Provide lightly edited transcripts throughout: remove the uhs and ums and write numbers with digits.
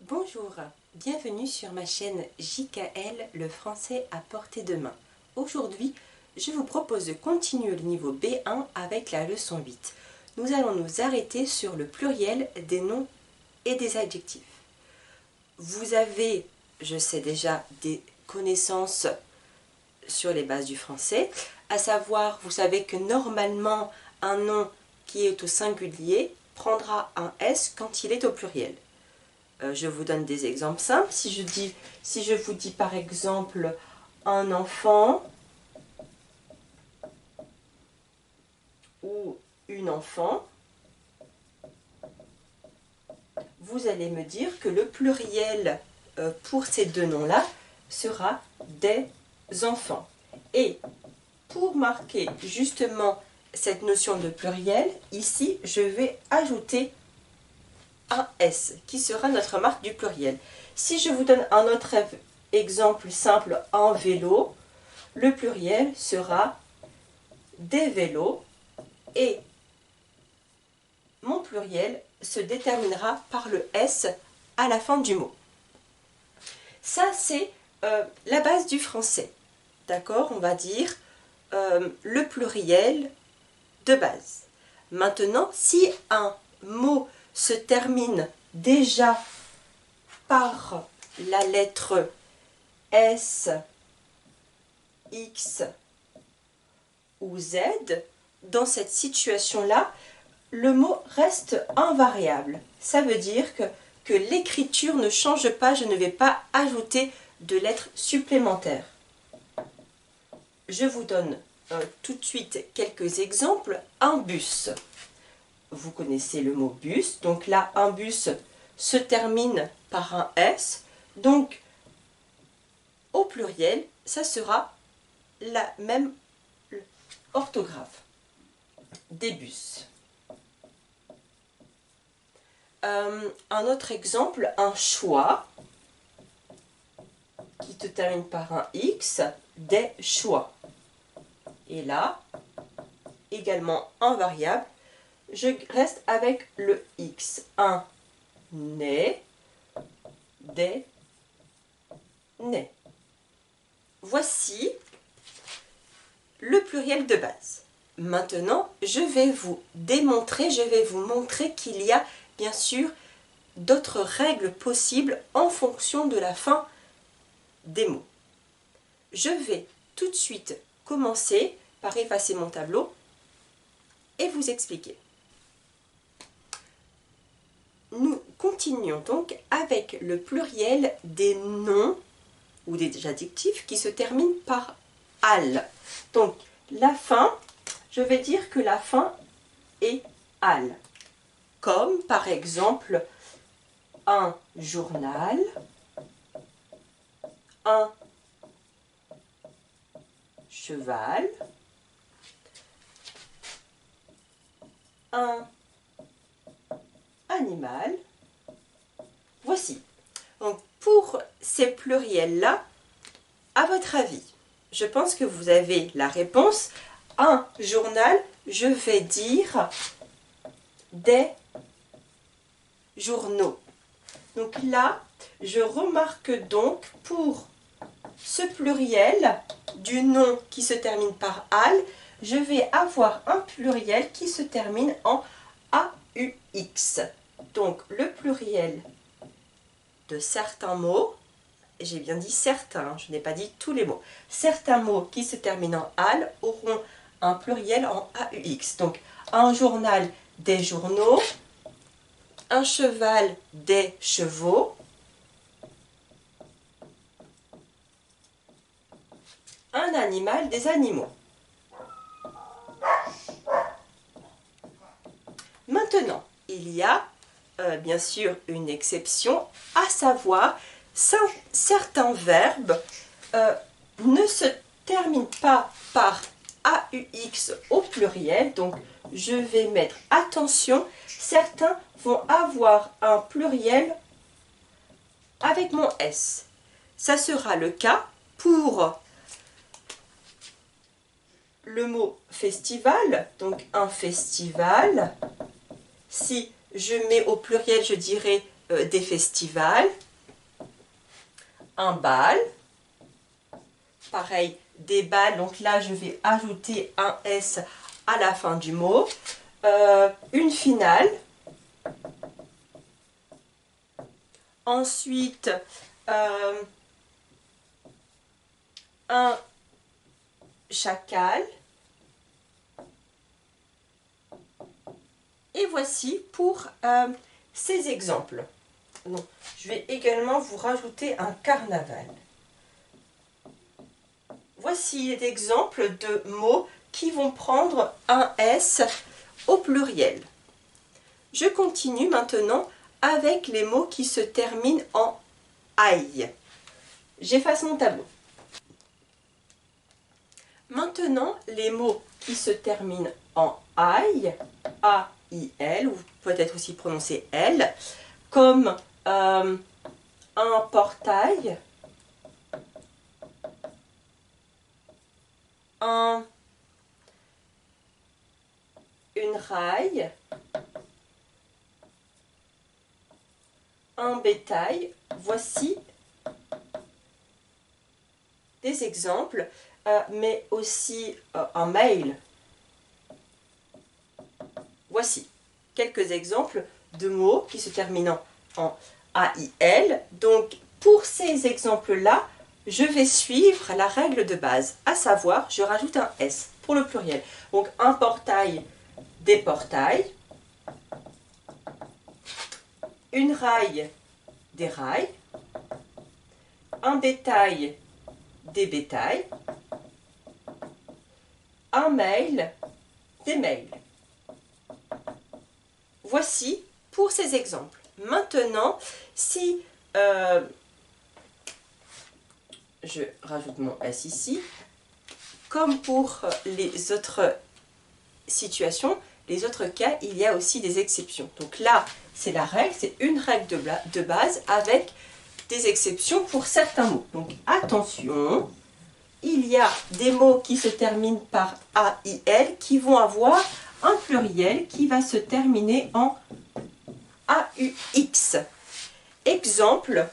Bonjour, bienvenue sur ma chaîne JKL, le français à portée de main. Aujourd'hui, je vous propose de continuer le niveau B1 avec la leçon 8. Nous allons nous arrêter sur le pluriel des noms et des adjectifs. Vous avez, je sais déjà, des connaissances sur les bases du français, à savoir, vous savez que normalement, un nom qui est au singulier prendra un S quand il est au pluriel. Je vous donne des exemples simples. Si je vous dis par exemple un enfant ou une enfant, vous allez me dire que le pluriel pour ces deux noms-là sera des enfants. Et pour marquer justement cette notion de pluriel, ici je vais ajouter un S qui sera notre marque du pluriel. Si je vous donne un autre exemple simple, un vélo, le pluriel sera des vélos et mon pluriel se déterminera par le S à la fin du mot. Ça, c'est la base du français. D'accord? On va dire le pluriel de base. Maintenant, si un mot se termine déjà par la lettre S, X ou Z, dans cette situation-là, le mot reste invariable. Ça veut dire que l'écriture ne change pas, je ne vais pas ajouter de lettres supplémentaires. Je vous donne tout de suite quelques exemples. Un bus. Vous connaissez le mot bus, donc là un bus se termine par un S, donc au pluriel ça sera la même orthographe, des bus. Un autre exemple, un choix qui se termine par un X, des choix. Et là, également invariable, je reste avec le X. Un nez, des nez. Voici le pluriel de base. Maintenant, je vais vous montrer qu'il y a bien sûr d'autres règles possibles en fonction de la fin des mots. Je vais tout de suite commencer par effacer mon tableau et vous expliquer. Nous continuons donc avec le pluriel des noms ou des adjectifs qui se terminent par al. Donc la fin, je vais dire que la fin est al. Comme par exemple un journal, un cheval, un animal. Voici. Donc pour ces pluriels-là, à votre avis, je pense que vous avez la réponse. Un journal, je vais dire des journaux. Donc là, je remarque donc pour ce pluriel du nom qui se termine par al, je vais avoir un pluriel qui se termine en AUX. Donc le pluriel de certains mots, j'ai bien dit certains, je n'ai pas dit tous les mots, certains mots qui se terminent en al auront un pluriel en AUX. Donc un journal, des journaux, un cheval, des chevaux, un animal, des animaux. Maintenant, il y a bien sûr une exception, à savoir certains verbes ne se terminent pas par AUX au pluriel, donc je vais mettre attention, certains vont avoir un pluriel avec mon S. Ça sera le cas pour le mot festival, donc un festival. Si je mets au pluriel, je dirais des festivals, un bal, pareil, des balles, donc là je vais ajouter un S à la fin du mot, une finale, ensuite un chacal, et voici pour ces exemples. Donc, je vais également vous rajouter un carnaval. Voici des exemples de mots qui vont prendre un S au pluriel. Je continue maintenant avec les mots qui se terminent en aïe. J'efface mon tableau. Maintenant, les mots qui se terminent en aïe, A-I-L, ou peut-être aussi prononcé L, comme un portail, une raille, un bétail. Voici des exemples, mais aussi un mail. Voici quelques exemples de mots qui se terminent en AIL. Donc, pour ces exemples-là, je vais suivre la règle de base, à savoir, je rajoute un S pour le pluriel. Donc, un portail, des portails, une raille, des rails, un bétail, des bétails, un mail, des mails. Voici pour ces exemples. Maintenant, si je rajoute mon S ici, comme pour les autres situations, les autres cas, il y a aussi des exceptions. Donc là, c'est la règle, c'est une règle de base avec des exceptions pour certains mots. Donc attention, il y a des mots qui se terminent par AIL qui vont avoir un pluriel qui va se terminer en AUX. Exemple,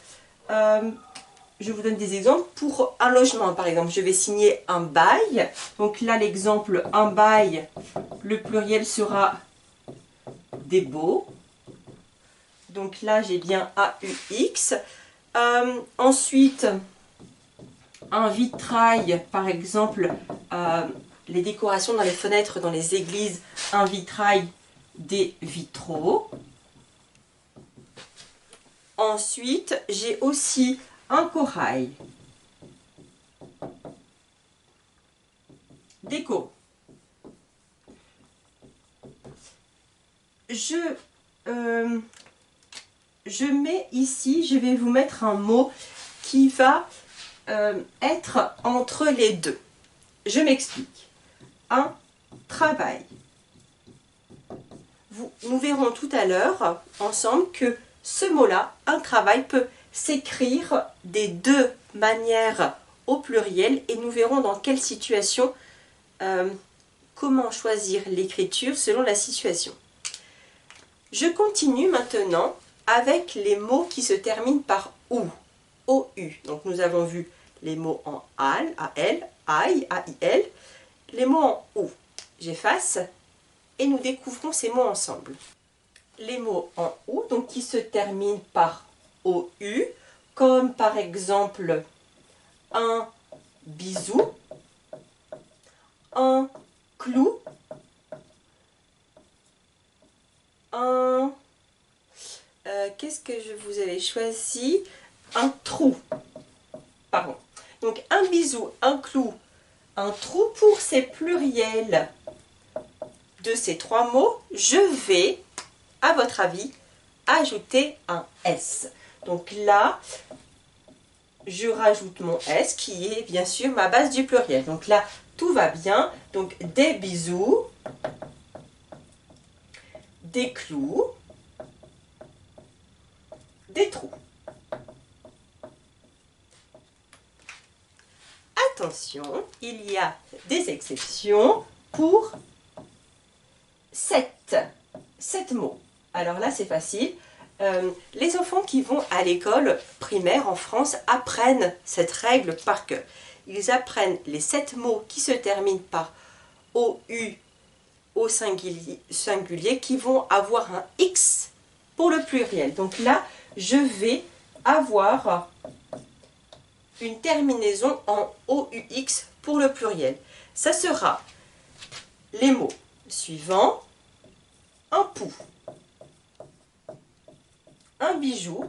je vous donne des exemples pour un logement par exemple. Je vais signer un bail. Donc là l'exemple un bail, le pluriel sera des baux. Donc là j'ai bien AUX. Ensuite, un vitrail, par exemple, les décorations dans les fenêtres, dans les églises, un vitrail, des vitraux. Ensuite, j'ai aussi un corail, des coraux. Je mets ici, je vais vous mettre un mot qui va être entre les deux. Je m'explique. Un travail. Nous verrons tout à l'heure ensemble que ce mot-là, un travail, peut s'écrire des deux manières au pluriel et nous verrons dans quelle situation, comment choisir l'écriture selon la situation. Je continue maintenant avec les mots qui se terminent par OU. O-U. Donc nous avons vu les mots en AL, A-L, I, A-I-L, les mots en OU. J'efface et nous découvrons ces mots ensemble. Les mots en OU, donc qui se terminent par OU, comme par exemple un bisou, un clou, un... qu'est-ce que je vous avais choisi? Un trou. Pardon. Donc un bisou, un clou, un trou. Pour ces pluriels de ces trois mots, je vais, à votre avis, ajouter un S. Donc là, je rajoute mon S qui est bien sûr ma base du pluriel. Donc là, tout va bien. Donc des bisous, des clous, des trous. Attention, il y a des exceptions pour 7 mots. Alors là, c'est facile. Les enfants qui vont à l'école primaire en France apprennent cette règle par cœur. Ils apprennent les 7 mots qui se terminent par OU au singulier qui vont avoir un X pour le pluriel. Donc là, je vais avoir une terminaison en OUX pour le pluriel. Ça sera les mots suivants: un pouls, un bijou,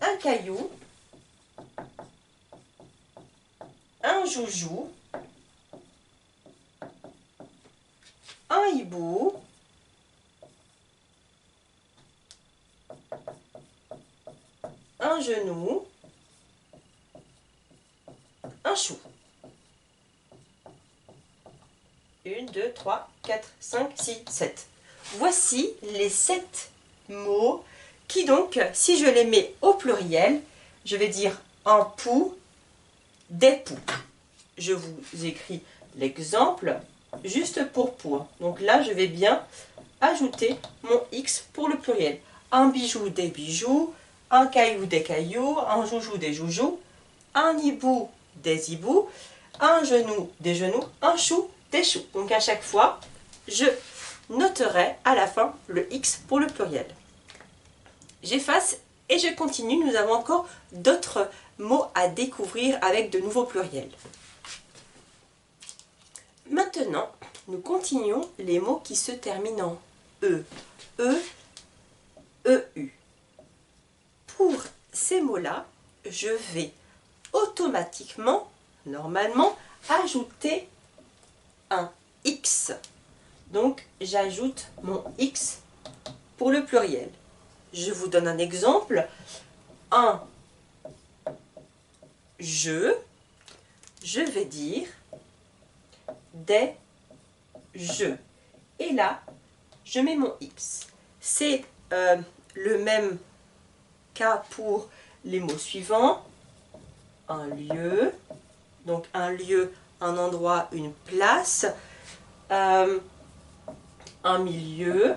un caillou, un joujou, un hibou, un genou, un chou. 1, 2, 3, 4, 5, 6, 7. Voici les 7 mots qui donc, si je les mets au pluriel, je vais dire un pou, des poux. Je vous écris l'exemple juste pour pou. Donc là, je vais bien ajouter mon X pour le pluriel. Un bijou, des bijoux, un caillou, des cailloux, un joujou, des joujoux, un hibou, des hiboux, un genou, des genoux, un chou, des choux. Donc à chaque fois, je noterai à la fin le X pour le pluriel. J'efface et je continue. Nous avons encore d'autres mots à découvrir avec de nouveaux pluriels. Maintenant, nous continuons les mots qui se terminent en E. E, EU. Pour ces mots-là, je vais automatiquement, normalement, ajouter un X. Donc, j'ajoute mon X pour le pluriel. Je vous donne un exemple. Un jeu, je vais dire des jeux. Et là, je mets mon X. C'est le même cas pour les mots suivants. Un lieu, donc un lieu, un endroit, une place, un milieu,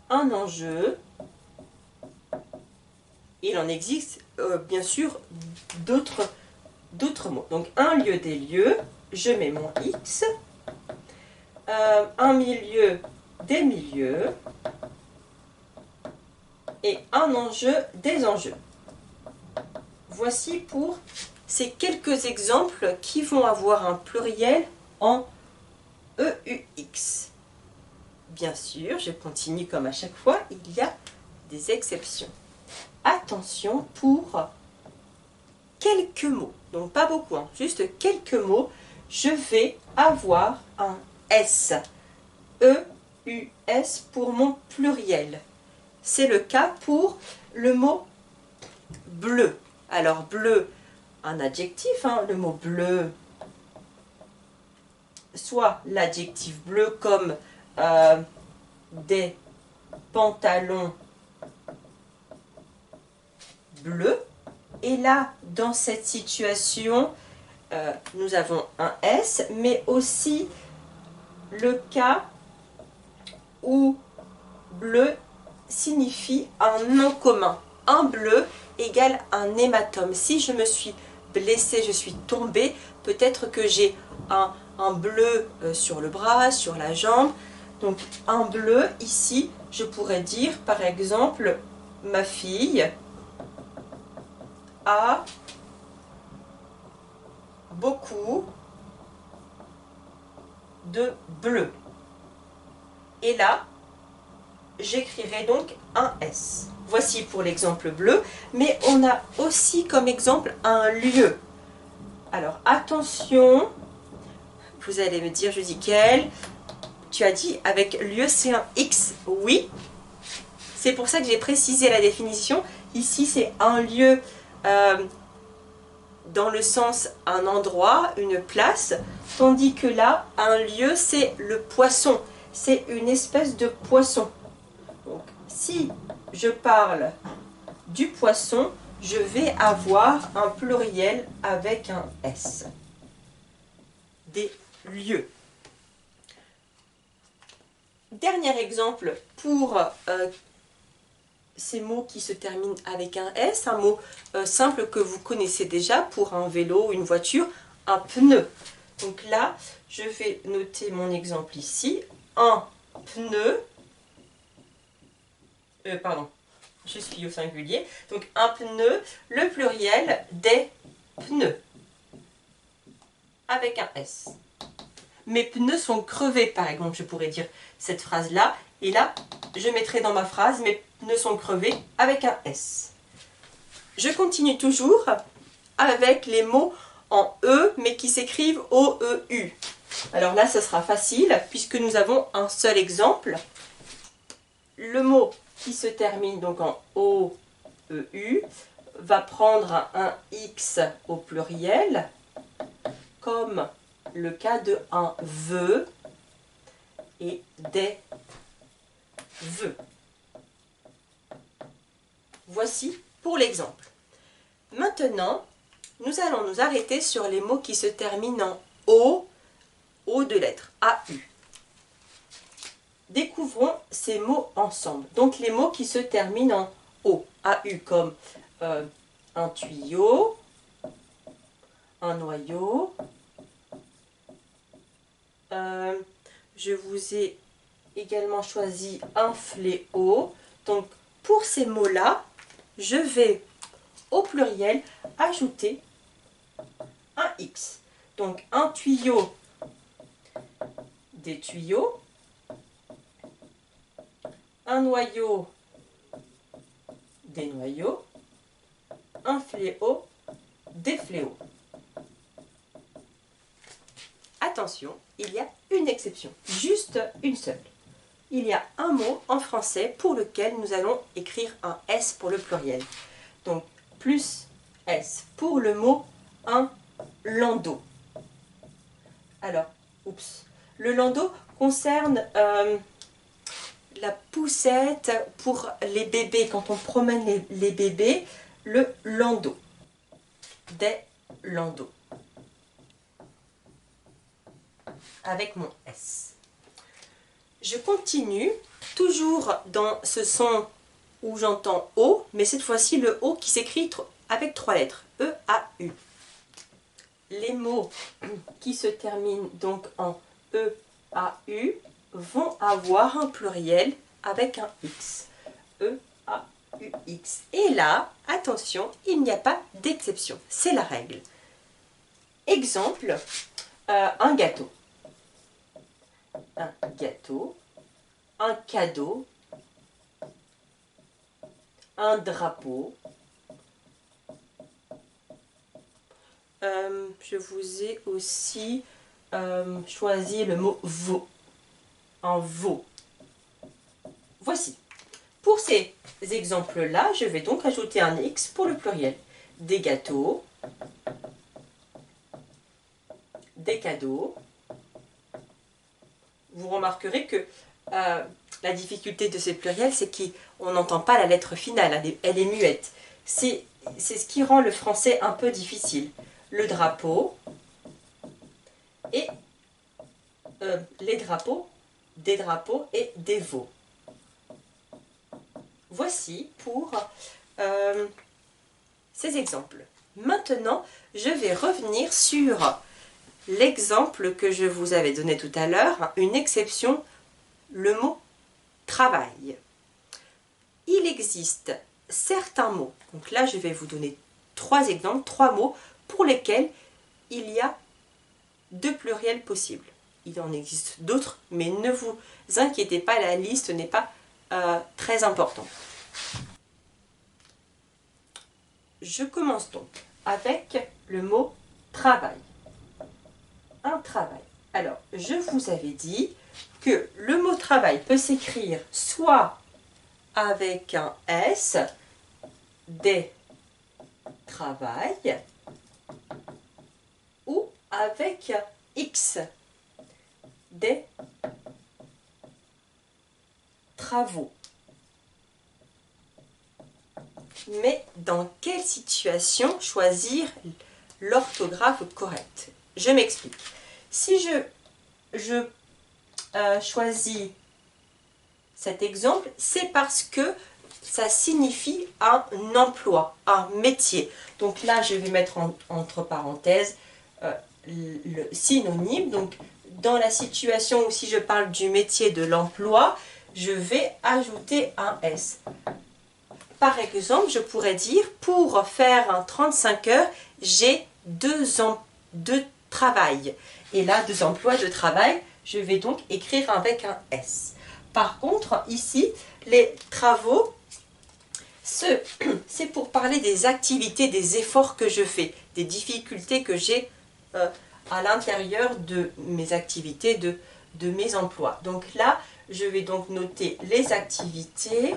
un enjeu. Il en existe bien sûr d'autres mots. Donc un lieu, des lieux, je mets mon X. Un milieu, des milieux. Et un enjeu, des enjeux. Voici pour ces quelques exemples qui vont avoir un pluriel en EUX. Bien sûr, je continue comme à chaque fois, il y a des exceptions. Attention pour quelques mots, donc pas beaucoup, hein, juste quelques mots, je vais avoir un S. EUS pour mon pluriel. C'est le cas pour le mot bleu. Alors bleu, un adjectif, hein, le mot bleu, soit l'adjectif bleu comme des pantalons bleus. Et là, dans cette situation, nous avons un S, mais aussi le cas où bleu signifie un nom commun. Un bleu égale un hématome. Si je me suis blessée, je suis tombée, peut-être que j'ai un bleu sur le bras, sur la jambe. Donc un bleu, ici, je pourrais dire par exemple, ma fille a beaucoup de bleu. Et là, j'écrirai donc un S. Voici pour l'exemple bleu, mais on a aussi comme exemple un lieu. Alors attention, vous allez me dire, je dis quel? Tu as dit avec lieu c'est un X. Oui, c'est pour ça que j'ai précisé la définition. Ici c'est un lieu dans le sens un endroit, une place, tandis que là, un lieu c'est le poisson. C'est une espèce de poisson. Donc, si je parle du poisson, je vais avoir un pluriel avec un S. Des lieux. dernier exemple pour ces mots qui se terminent avec un S, un mot simple que vous connaissez déjà pour un vélo, une voiture, un pneu. Donc là, je vais noter mon exemple ici. Un pneu, pardon, je suis au singulier. Donc un pneu, le pluriel des pneus, avec un S. Mes pneus sont crevés, par exemple, je pourrais dire cette phrase-là. Et là, je mettrai dans ma phrase, mes pneus sont crevés, avec un S. Je continue toujours avec les mots en E, mais qui s'écrivent O-E-U. Alors là, ce sera facile, puisque nous avons un seul exemple. Le mot qui se termine donc en O-E-U va prendre un X au pluriel, comme le cas de un vœu et des vœux. Voici pour l'exemple. Maintenant, nous allons nous arrêter sur les mots qui se terminent en O de lettres, A-U. Découvrons ces mots ensemble. Donc les mots qui se terminent en O, A-U, comme un tuyau, un noyau. Je vous ai également choisi un fléau. Donc pour ces mots-là, je vais au pluriel ajouter un X. Donc un tuyau, des tuyaux. Un noyau, des noyaux. Un fléau, des fléaux. Attention, il y a une exception, juste une seule. Il y a un mot en français pour lequel nous allons écrire un S pour le pluriel. Donc, plus S pour le mot un landau. Alors, le landau concerne la poussette pour les bébés. Quand on promène les bébés, le landau. Des landaux. Avec mon S. Je continue, toujours dans ce son où j'entends O, mais cette fois-ci le O qui s'écrit avec 3 lettres, E-A-U. Les mots qui se terminent donc en E-A-U vont avoir un pluriel avec un X. E-A-U-X. Et là, attention, il n'y a pas d'exception, c'est la règle. Exemple, un gâteau. Un gâteau, un cadeau, un drapeau. Je vous ai aussi choisi le mot veau, un veau. Voici. Pour ces exemples-là, je vais donc ajouter un X pour le pluriel. Des gâteaux, des cadeaux. Vous remarquerez que la difficulté de ces pluriels, c'est qu'on n'entend pas la lettre finale, elle est muette. C'est ce qui rend le français un peu difficile. Le drapeau et les drapeaux, des drapeaux et des veaux. Voici pour ces exemples. Maintenant, je vais revenir sur l'exemple que je vous avais donné tout à l'heure, une exception, le mot travail. Il existe certains mots, donc là je vais vous donner 3 exemples, 3 mots pour lesquels il y a 2 pluriels possibles. Il en existe d'autres, mais ne vous inquiétez pas, la liste n'est pas très importante. Je commence donc avec le mot travail. Un travail. Alors, je vous avais dit que le mot travail peut s'écrire soit avec un S, des travail, ou avec X, des travaux. Mais dans quelle situation choisir l'orthographe correcte? Je m'explique. Si je choisis cet exemple, c'est parce que ça signifie un emploi, un métier. Donc là, je vais mettre entre parenthèses le synonyme. Donc, dans la situation où si je parle du métier de l'emploi, je vais ajouter un S. Par exemple, je pourrais dire, pour faire un 35 heures, j'ai 2 ans de travail. Et là, 2 emplois de travail, je vais donc écrire avec un S. Par contre, ici, les travaux, c'est pour parler des activités, des efforts que je fais, des difficultés que j'ai à l'intérieur de mes activités, de mes emplois. Donc là, je vais donc noter les activités,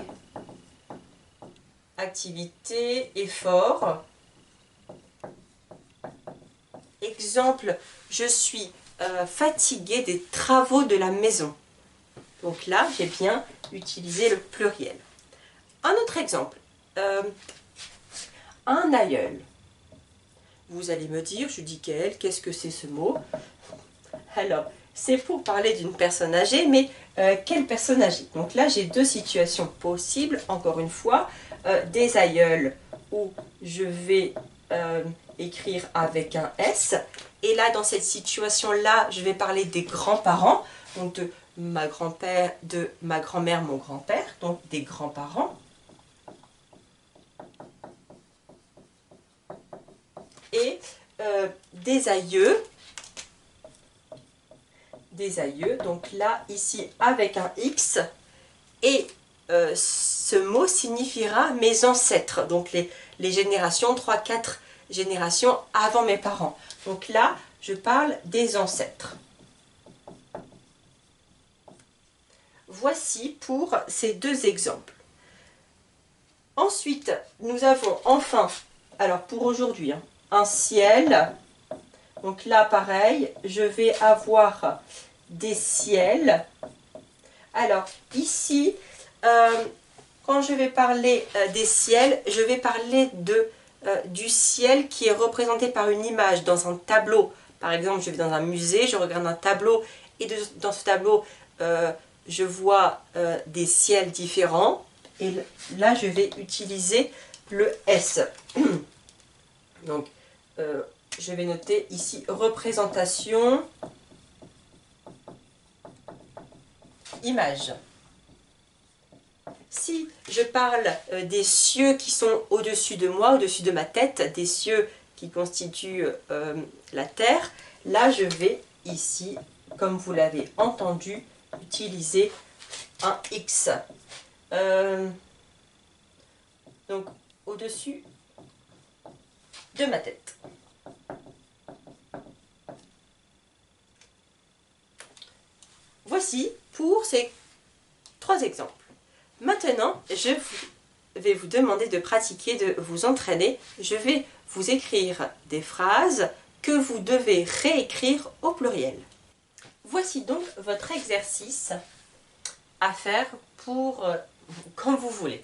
efforts. Exemple, je suis fatiguée des travaux de la maison. Donc là, j'ai bien utilisé le pluriel. Un autre exemple, un aïeul. Vous allez me dire, Judicaël, qu'est-ce que c'est ce mot? Alors, c'est pour parler d'une personne âgée, mais quelle personne âgée? Donc là, j'ai 2 situations possibles, encore une fois, des aïeuls où je vais écrire avec un S, et là, dans cette situation-là, je vais parler des grands-parents, donc de ma grand-mère, mon grand-père, donc des grands-parents. Et des aïeux, donc là, ici, avec un X, et ce mot signifiera mes ancêtres, donc les générations, 3-4 générations avant mes parents. Donc là, je parle des ancêtres. Voici pour ces 2 exemples. Ensuite, nous avons enfin, alors pour aujourd'hui, un ciel. Donc là, pareil, je vais avoir des ciels. Alors, ici, quand je vais parler des ciels, je vais parler du ciel qui est représenté par une image dans un tableau. Par exemple, je vais dans un musée, je regarde un tableau et dans ce tableau, je vois des ciels différents. Et là, je vais utiliser le S. Donc, je vais noter ici représentation, image. Si je parle des cieux qui sont au-dessus de moi, au-dessus de ma tête, des cieux qui constituent la terre, là je vais ici, comme vous l'avez entendu, utiliser un X. Donc au-dessus de ma tête. Voici pour ces 3 exemples. Maintenant, je vais vous demander de pratiquer, de vous entraîner. Je vais vous écrire des phrases que vous devez réécrire au pluriel. Voici donc votre exercice à faire pour quand vous voulez.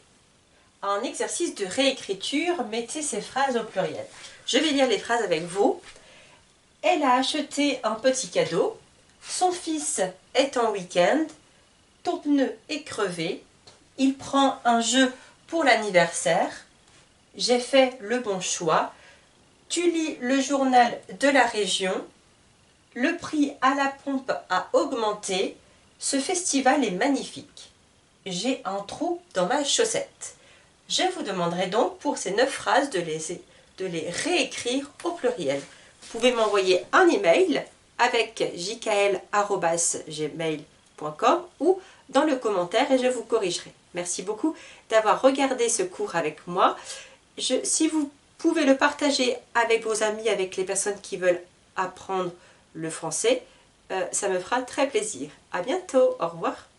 Un exercice de réécriture, mettez ces phrases au pluriel. Je vais lire les phrases avec vous. Elle a acheté un petit cadeau. Son fils est en week-end. Ton pneu est crevé. Il prend un jeu pour l'anniversaire. J'ai fait le bon choix. Tu lis le journal de la région. Le prix à la pompe a augmenté. Ce festival est magnifique. J'ai un trou dans ma chaussette. Je vous demanderai donc pour ces 9 phrases de les réécrire au pluriel. Vous pouvez m'envoyer un email avec jkael@gmail.com ou dans le commentaire et je vous corrigerai. Merci beaucoup d'avoir regardé ce cours avec moi. Si vous pouvez le partager avec vos amis, avec les personnes qui veulent apprendre le français, ça me fera très plaisir. À bientôt, au revoir.